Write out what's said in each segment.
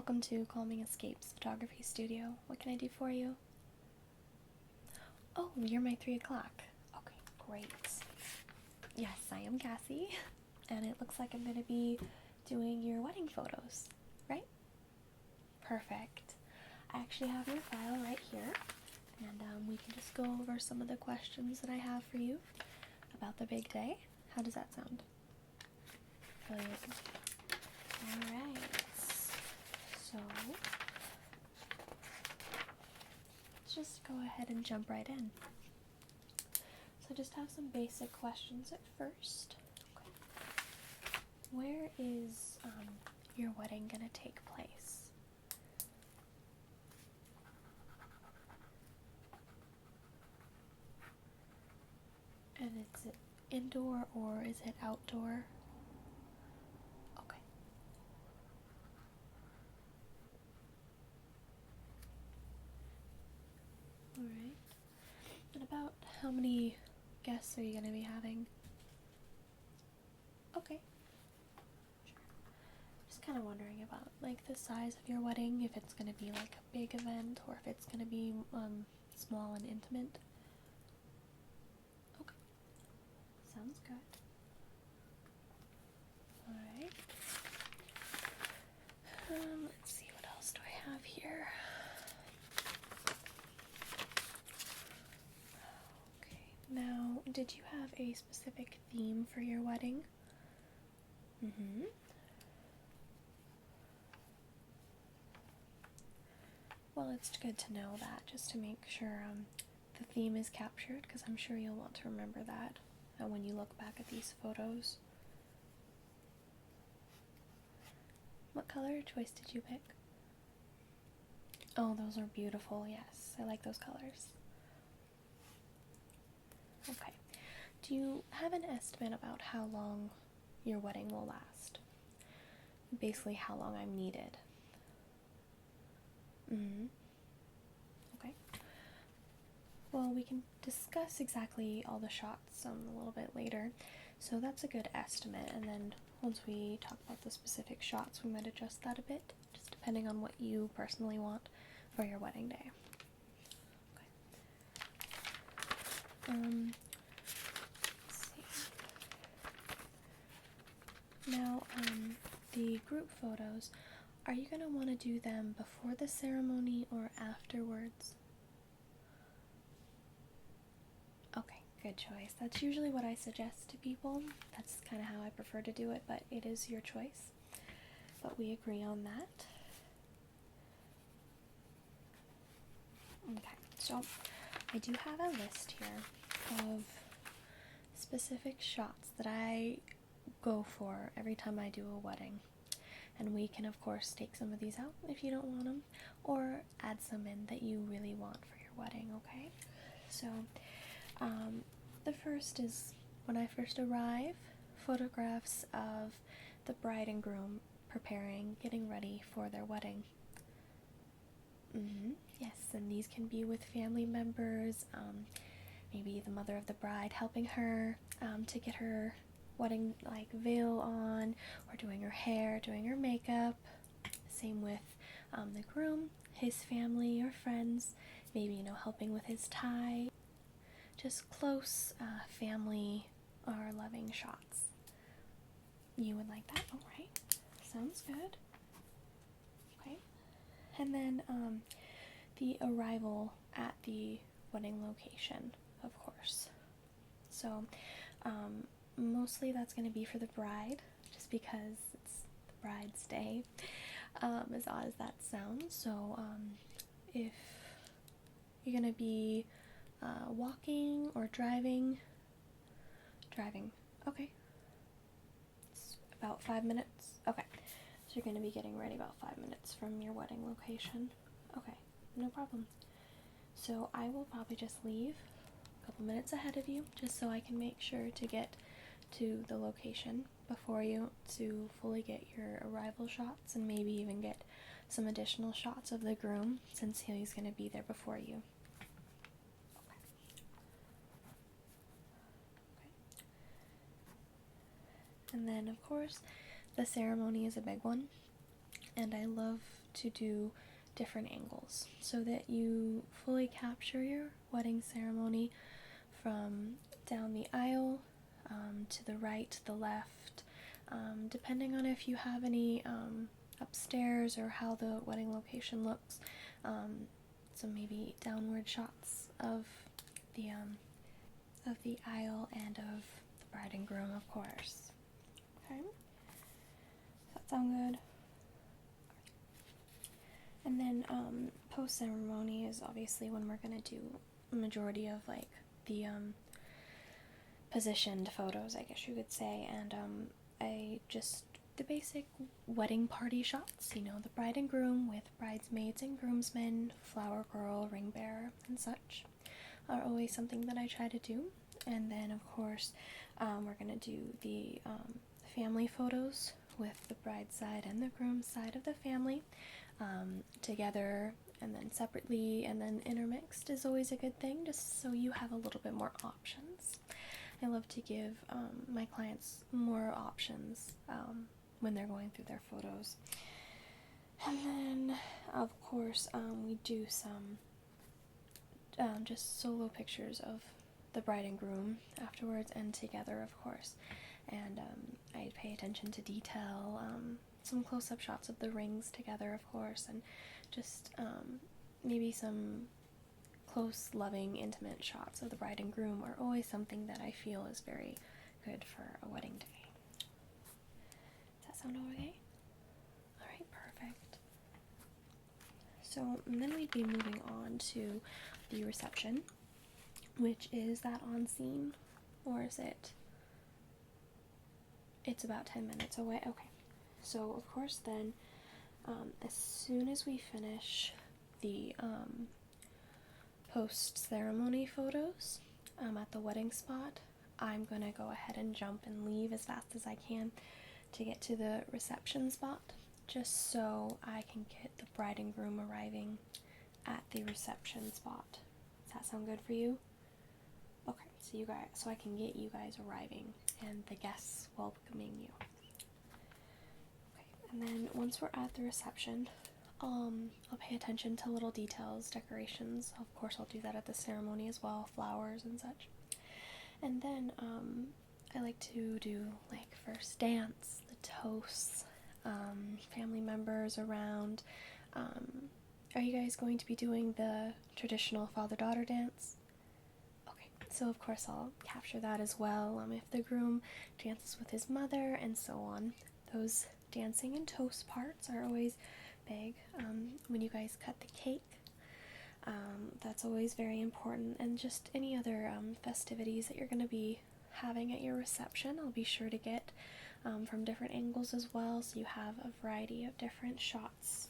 Welcome to CalmingEscape's photography studio. What can I do for you? Oh, you're my 3 o'clock. Okay, great. Yes, I am Cassie, and it looks like I'm going to be doing your wedding photos, right? Perfect. I actually have your file right here, and we can just go over some of the questions that I have for you about the big day. How does that sound? Brilliant. Alright. So, let's just go ahead and jump right in. So just have some basic questions at first. Okay. Where is your wedding going to take place? And is it indoor or is it outdoor? Okay. Alright. And about how many guests are you going to be having? Okay. Sure. Just kind of wondering about like the size of your wedding, if it's going to be like a big event or if it's going to be small and intimate. Okay. Sounds good. Alright. Let's see, what else do I have here? Now, did you have a specific theme for your wedding? Well, it's good to know that, just to make sure the theme is captured, because I'm sure you'll want to remember that when you look back at these photos. What color choice did you pick? Oh, those are beautiful, yes. I like those colors. Okay. Do you have an estimate about how long your wedding will last? Basically, how long I'm needed. Okay. Well, we can discuss exactly all the shots a little bit later. So that's a good estimate, and then once we talk about the specific shots, we might adjust that a bit, just depending on what you personally want for your wedding day. Okay. Let's see. Now, the group photos, are you going to want to do them before the ceremony or afterwards? Okay, good choice. That's usually what I suggest to people. That's kind of how I prefer to do it, but it is your choice. But we agree on that. Okay, so I do have a list here of specific shots that I go for every time I do a wedding. And we can, of course, take some of these out if you don't want them, or add some in that you really want for your wedding, okay? So, the first is when I first arrive, photographs of the bride and groom preparing, getting ready for their wedding. Yes, and these can be with family members, maybe the mother of the bride helping her to get her wedding like veil on, or doing her hair, doing her makeup. Same with the groom, his family or friends, maybe helping with his tie. Just close family or loving shots. You would like that? Alright, sounds good. Okay, and then the arrival at the wedding location, of course. So mostly that's going to be for the bride, just because it's the bride's day, as odd as that sounds. So if you're going to be walking or driving, okay, it's about 5 minutes, okay, so you're going to be getting ready about 5 minutes from your wedding location, okay, no problem. So I will probably just leave a couple minutes ahead of you, just so I can make sure to get to the location before you to fully get your arrival shots, and maybe even get some additional shots of the groom, since he's going to be there before you. Okay. And then, of course, the ceremony is a big one, and I love to do different angles so that you fully capture your wedding ceremony from down the aisle, to the right, to the left, depending on if you have any upstairs or how the wedding location looks. So maybe downward shots of the aisle and of the bride and groom, of course. Okay, does that sound good? And then post ceremony is obviously when we're gonna do a majority of like the positioned photos, I guess you could say, and the basic wedding party shots, you know, the bride and groom with bridesmaids and groomsmen, flower girl, ring bearer, and such are always something that I try to do. And then, of course, we're going to do the family photos with the bride's side and the groom's side of the family together, and then separately, and then intermixed is always a good thing, just so you have a little bit more options. I love to give my clients more options when they're going through their photos. And then, of course, we do some just solo pictures of the bride and groom afterwards and together, of course. And I pay attention to detail, some close-up shots of the rings together, of course, and just maybe some close, loving, intimate shots of the bride and groom are always something that I feel is very good for a wedding day. Does that sound okay? Alright, perfect. So, and then we'd be moving on to the reception, which is that on scene, or is it? It's about 10 minutes away. Okay. So, of course, then, as soon as we finish the post-ceremony photos at the wedding spot, I'm going to go ahead and jump and leave as fast as I can to get to the reception spot, just so I can get the bride and groom arriving at the reception spot. Does that sound good for you? Okay, so I can get you guys arriving and the guests welcoming you. Okay, and then once we're at the reception, I'll pay attention to little details, decorations. Of course, I'll do that at the ceremony as well, flowers and such. And then I like to do like first dance, the toasts, family members around. Are you guys going to be doing the traditional father-daughter dance? Okay, so of course I'll capture that as well. If the groom dances with his mother and so on, those dancing and toast parts are always big. When you guys cut the cake, that's always very important, and just any other festivities that you're going to be having at your reception, I'll be sure to get from different angles as well, so you have a variety of different shots.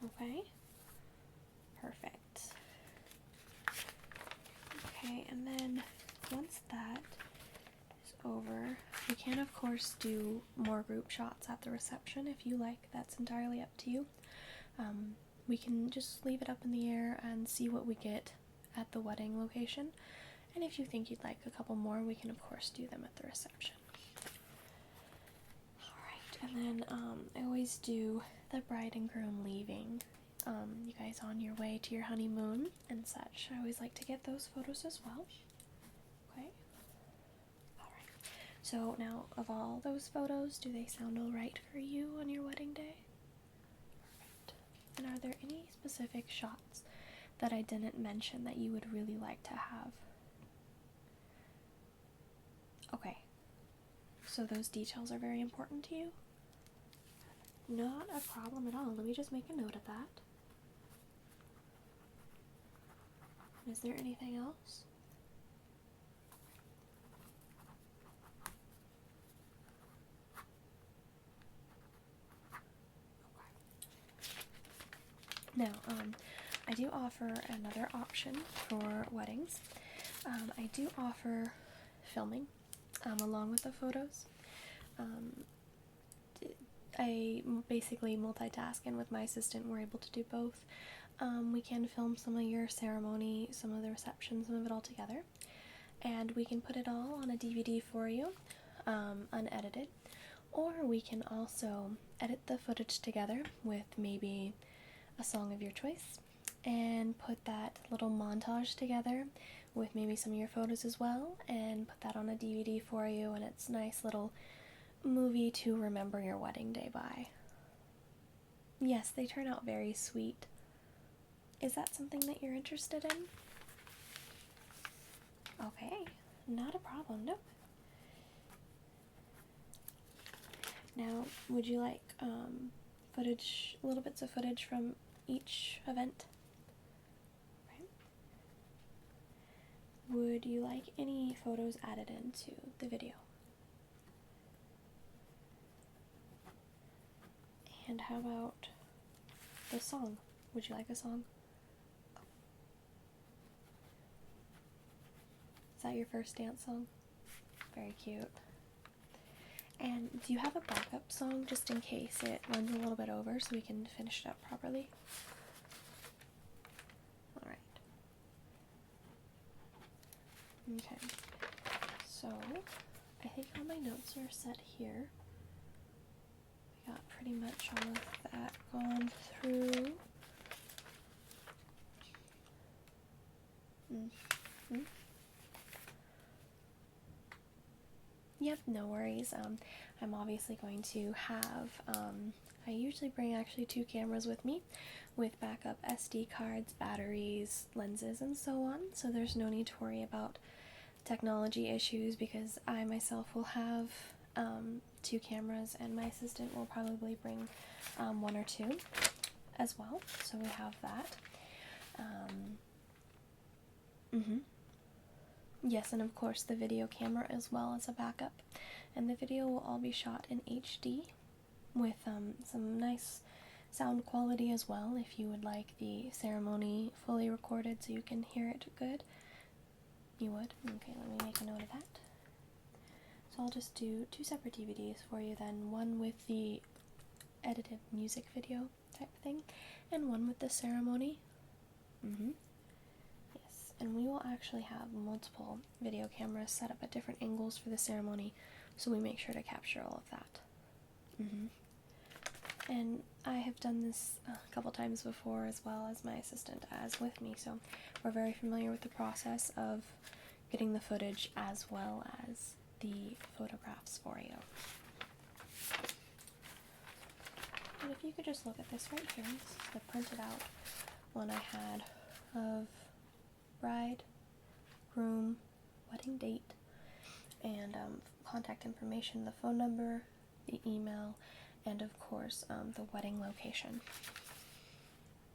Okay? Perfect. Okay, and then once that is over, you can of course do more group shots at the reception if you like. That's entirely up to you. We can just leave it up in the air and see what we get at the wedding location. And if you think you'd like a couple more, we can of course do them at the reception. Alright, and then I always do the bride and groom leaving. You guys on your way to your honeymoon and such. I always like to get those photos as well. Okay. Alright. So now, of all those photos, do they sound alright for you on your wedding day? And are there any specific shots that I didn't mention that you would really like to have? Okay, so those details are very important to you? Not a problem at all. Let me just make a note of that. Is there anything else? Now, I do offer another option for weddings. I do offer filming along with the photos. I basically multitask, and with my assistant we're able to do both. We can film some of your ceremony, some of the reception, some of it all together, and we can put it all on a DVD for you, unedited, or we can also edit the footage together with maybe a song of your choice and put that little montage together with maybe some of your photos as well, and put that on a DVD for you, and it's a nice little movie to remember your wedding day by. Yes, they turn out very sweet. Is that something that you're interested in? Okay, not a problem, nope. Now, would you like footage, little bits of footage from each event? Right. Would you like any photos added into the video? And how about the song? Would you like a song? Is that your first dance song? Very cute. And do you have a backup song just in case it runs a little bit over so we can finish it up properly? Alright. Okay. So, I think all my notes are set here. We got pretty much all of that gone through. Yep, no worries. I'm obviously going to have, I usually bring actually 2 cameras with me with backup SD cards, batteries, lenses, and so on. So there's no need to worry about technology issues because I myself will have 2 cameras, and my assistant will probably bring 1 or 2 as well. So we have that. Yes, and of course the video camera as well as a backup. And the video will all be shot in HD with some nice sound quality as well if you would like the ceremony fully recorded so you can hear it good. You would? Okay, let me make a note of that. So I'll just do 2 separate DVDs for you then, one with the edited music video type thing, and one with the ceremony. And we will actually have multiple video cameras set up at different angles for the ceremony, so we make sure to capture all of that. And I have done this a couple times before, as well as my assistant as with me, so we're very familiar with the process of getting the footage as well as the photographs for you. And if you could just look at this right here, this is the printed out one I had of bride, groom, wedding date, and contact information, the phone number, the email, and of course the wedding location.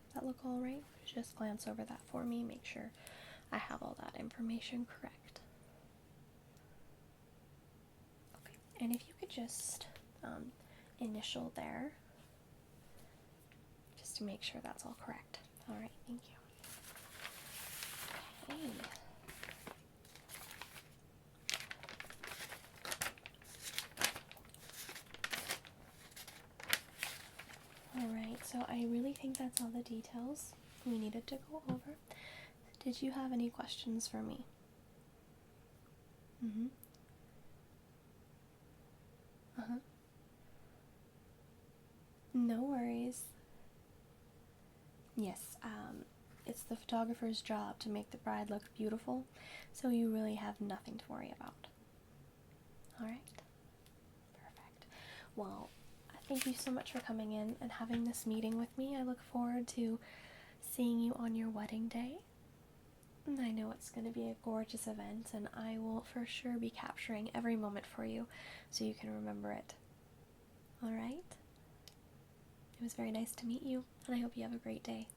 Does that look all right? Just glance over that for me, make sure I have all that information correct. Okay, and if you could just initial there, just to make sure that's all correct. All right, thank you. Alright, so I really think that's all the details we needed to go over. Did you have any questions for me? No worries. Yes, it's the photographer's job to make the bride look beautiful, so you really have nothing to worry about. Alright? Perfect. Well, thank you so much for coming in and having this meeting with me. I look forward to seeing you on your wedding day. And I know it's going to be a gorgeous event, and I will for sure be capturing every moment for you so you can remember it. Alright? It was very nice to meet you, and I hope you have a great day.